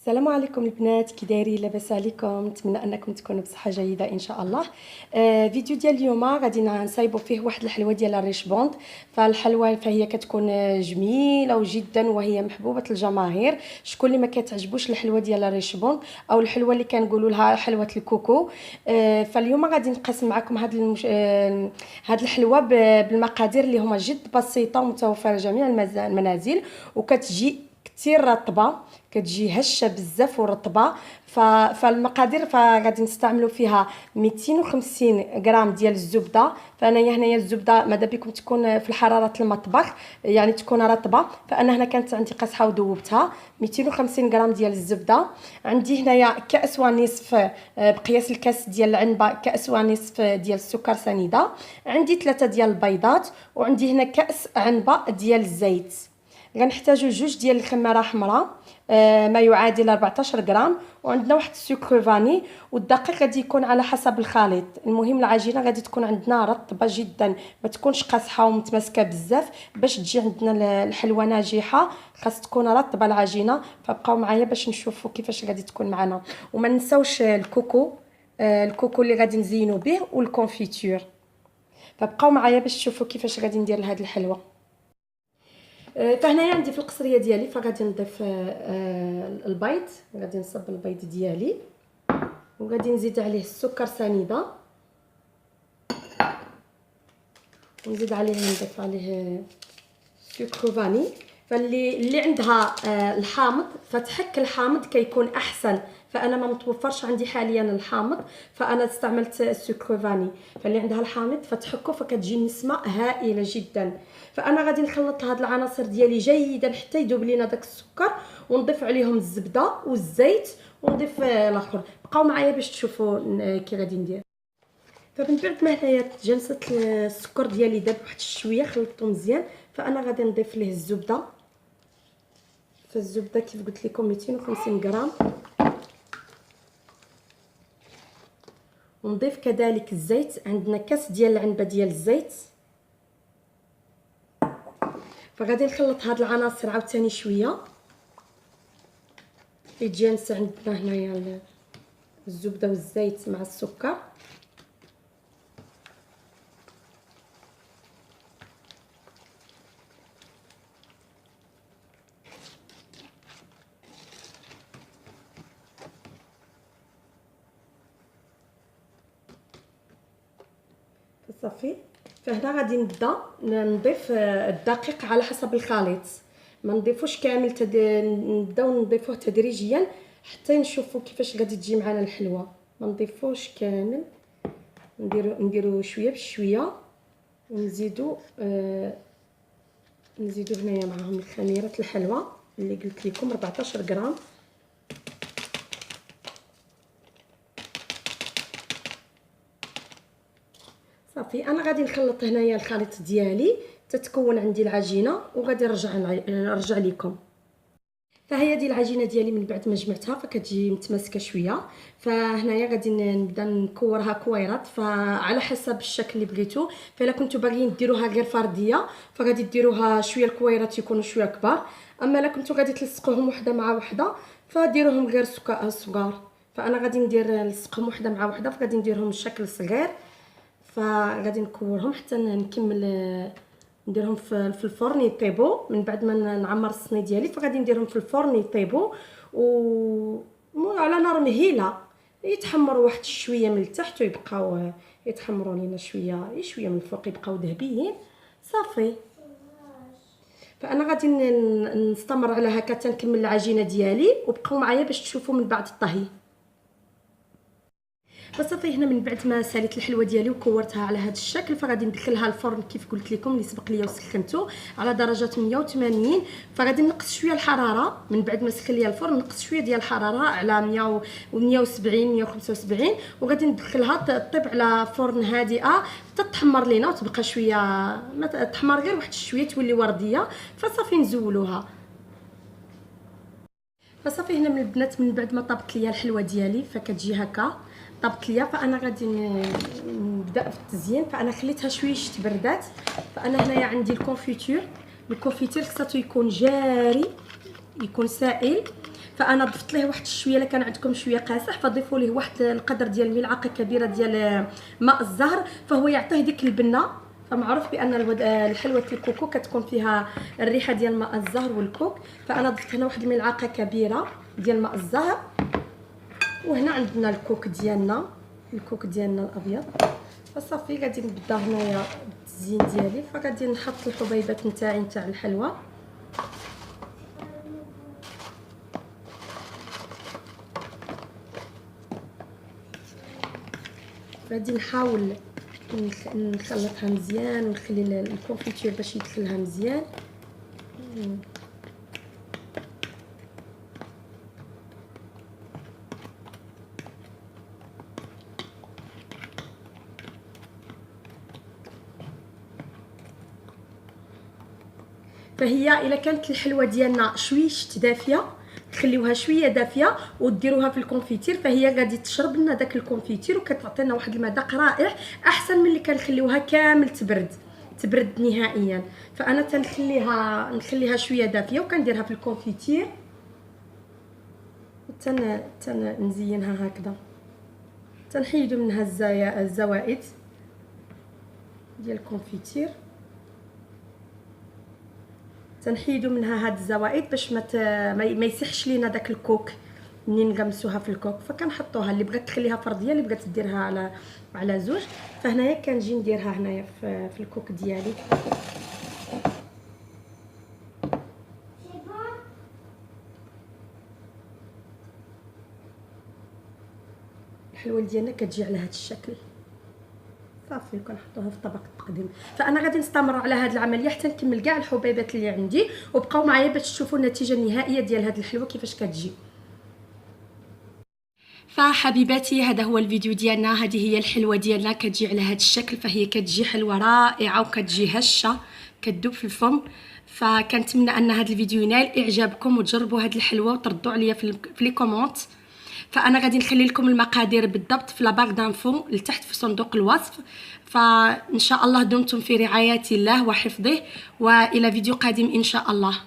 السلام عليكم البنات، كي دايرين؟ لاباس عليكم؟ نتمنى انكم تكونوا بصحه جيده ان شاء الله. فيديو ديال اليوم غادي نصايبوا فيه واحد الحلوه ديال الريشبوند. فالحلوه فهي كتكون جميله وجدا وهي محبوبه الجماهير. شكون اللي ما كتعجبوش الحلوه ديال الريشبوند او الحلوه اللي كنقولوا لها حلوه الكوكو؟ فاليوم غادي نقسم معكم هاد الحلوه بالمقادير اللي هما جد بسيطه ومتوفره جميع المنازل، وكتجي كثير رطبه، كتجي هشه بزاف ورطبه. فالمقادير فغادي نستعملوا فيها 250 غرام ديال الزبده. فانايا هنايا الزبده ماذا بكم تكون في حراره المطبخ، يعني تكون رطبه. فانا هنا كانت عندي قاصحه وذوبتها. 250 غرام ديال الزبده. عندي هنايا كاس ونصف بقياس الكاس ديال العنبه، كاس ونصف ديال السكر سنيده. عندي 3 ديال البيضات، وعندي هنا كاس عنبه ديال الزيت. غنحتاجو جوج ديال الخماره حمراء، ما يعادل 14 غرام، وعندنا واحد السكر فاني. والدقيق غادي يكون على حسب الخليط. المهم العجينه غادي تكون عندنا رطبه جدا، ما تكونش قاصحه ومتماسكه بزاف. باش تجي عندنا الحلوه ناجحه خاص تكون رطبه العجينه. فبقاو معايا باش نشوفوا كيفاش غادي تكون معنا. وما نساوش الكوكو اللي غادي نزينوا به والكونفيتور. فبقاو معايا باش تشوفوا كيفاش غادي ندير لهاد الحلوه. فهنايا عندي في القصريه ديالي فغادي نضيف البيض. غادي نصب البيض ديالي وغادي نزيد عليه السكر سنيده، ونزيد عليه نضيف عليه سكر فاني. فاللي عندها الحامض فتحك الحامض كيكون احسن. فانا ما متوفرش عندي حاليا الحامض، فانا استعملت السكر فاني. فاللي عندها الحامض فتحكو فكتجي النسمه هائله جدا. فانا غادي نخلط هاد العناصر ديالي جيدا حتى يذوب لينا داك السكر، ونضيف عليهم الزبده والزيت ونضيف الاخر. بقاو معايا باش تشوفوا كي غادي ندير. فمن بعد ما هنايا جلسه السكر ديالي داب واحد شويه، خلطته مزيان. فانا غادي نضيف ليه الزبده. فالزبده كيف قلت لكم 250 غرام، ونضيف كذلك الزيت. عندنا كاس ديال العنبه ديال الزيت. فغادي نخلط هاد العناصر عاوتاني شويه يتجانس عندنا هنايا الزبده والزيت مع السكر. صافي. فهنا غادي نبدا نضيف الدقيق على حسب الخليط. ما نضيفوش كامل نبداو نضيفوه تدريجيا حتى نشوفوا كيفاش غادي تجي معنا الحلوه. ما نضيفوش كامل، نديرو شويه بشويه. ونزيدو نزيدو هنايا معاهم الخميره الحلوه اللي قلت لكم 14 غرام. صافي. انا غادي نخلط هنايا الخليط ديالي تتكون عندي العجينه، وغادي نرجع لكم. فهي دي العجينه ديالي من بعد ما جمعتها فكتجي متماسكه شويه. فهنايا غادي نبدا نكورها كويرات فعلى حسب الشكل اللي بغيتو. فالا كنتو باغيين ديروها غير فرديه فغادي ديروها شويه الكويرات يكونوا شويه كبار. اما الا كنتو غادي تلصقوهم وحده مع وحده فديروهم غير صغار. فانا غادي ندير نلصقهم وحده مع وحده، فغادي نديرهم بشكل صغير. فغادي نكورهم حتى نكمل نديرهم في الفرن يطيبوا. من بعد ما نعمر الصني ديالي فغادي نديرهم في الفرن يطيبوا على نار مهيله، يتحمروا واحد شويه من التحت ويبقاو يتحمروا لينا شويه من الفوق، يبقاو ذهبيين. صافي. فانا غادي نستمر على هكا تنكمل العجينه ديالي، وبقاو معايا باش تشوفوا من بعد الطهي. فصافي. هنا من بعد ما ساليت الحلوه ديالي وكورتها على هذا الشكل فغادي ندخلها الفرن كيف قلت لكم اللي سبق ليا وسخنته على درجه 180. فغادي نقص شويه الحراره. من بعد ما سخن ليا الفرن نقص شويه ديال الحراره على 170 175، وغادي ندخلها طيب على فرن هادئه حتى تحمر لينا وتبقى شويه ما تحمر غير واحد شويه تولي ورديه. فصافي نزولوها. فصافي. هنا من البنات من بعد ما طابت ليا الحلوه ديالي فكتجي هكا طابت ليا. فانا غادي نبدا في التزيين. فانا خليتها شويه تبردات. فانا هنايا عندي الكونفيتور خصاتو يكون جاري، يكون سائل. فانا ضفت ليه واحد شويه. الا كان عندكم شويه قاصح فضيفوا ليه واحد القدر ديال ملعقه كبيره ديال ماء الزهر، فهو يعطيه ديك البنه. فمعروف بان الحلوه الكوكو كتكون فيها الريحه ديال ماء الزهر والكوك. فانا ضفت هنا واحد الملعقه كبيره ديال ماء الزهر. وهنا عندنا الكوك ديالنا، الابيض. فصافي غادي نبدا هنايا بالتزيين ديالي. فغادي نحط الحبيبات نتاعي نتاع الحلوه. غادي نحاول نخلطها مزيان ونخلي الكونفيتور باش يدخلها مزيان. فهي الا كانت الحلوه ديالنا شويش دافيه تخليوها شويه دافيه وديروها في الكونفيتير، فهي غادي تشرب لنا داك الكونفيتير وكتعطينا واحد المذاق رائع احسن من اللي كنخليوها كامل تبرد نهائيا. فانا نخليها شويه دافيه وكنديرها في الكونفيتير نزينها هكذا. تنحيدوا منها الزوائد ديال الكونفيتير، تنحيدوا منها هاد الزوائد باش ما يسحش لينا داك الكوك منين نغمسوها في الكوك. فكنحطوها اللي بغات تخليها فرديه، اللي بغات ديرها على زوج. فهنايا كنجي نديرها هنايا في الكوك ديالي. الحلوه ديالنا كتجي على هذا الشكل صافي. وكنحطوها في طبق التقديم. فانا غادي نستمر على هذه العمليه حتى نكمل كاع الحبيبات اللي عندي، وبقاو معايا باش تشوفوا النتيجه النهائيه ديال هذه الحلوه كيفاش كتجي. فحبيباتي هذا هو الفيديو ديالنا. هذه هي الحلوه ديالنا كتجي على هذا الشكل. فهي كتجي حلوه رائعه وكتجي هشه كتذوب في الفم. فكنتمنى ان هذا الفيديو ينال اعجابكم وتجربوا هذه الحلوه وتردوا عليا في لي كومونت. فانا غادي نخلي لكم المقادير بالضبط في لاباغ دانفو لتحت في صندوق الوصف. فان شاء الله دمتم في رعايه الله وحفظه، والى فيديو قادم ان شاء الله.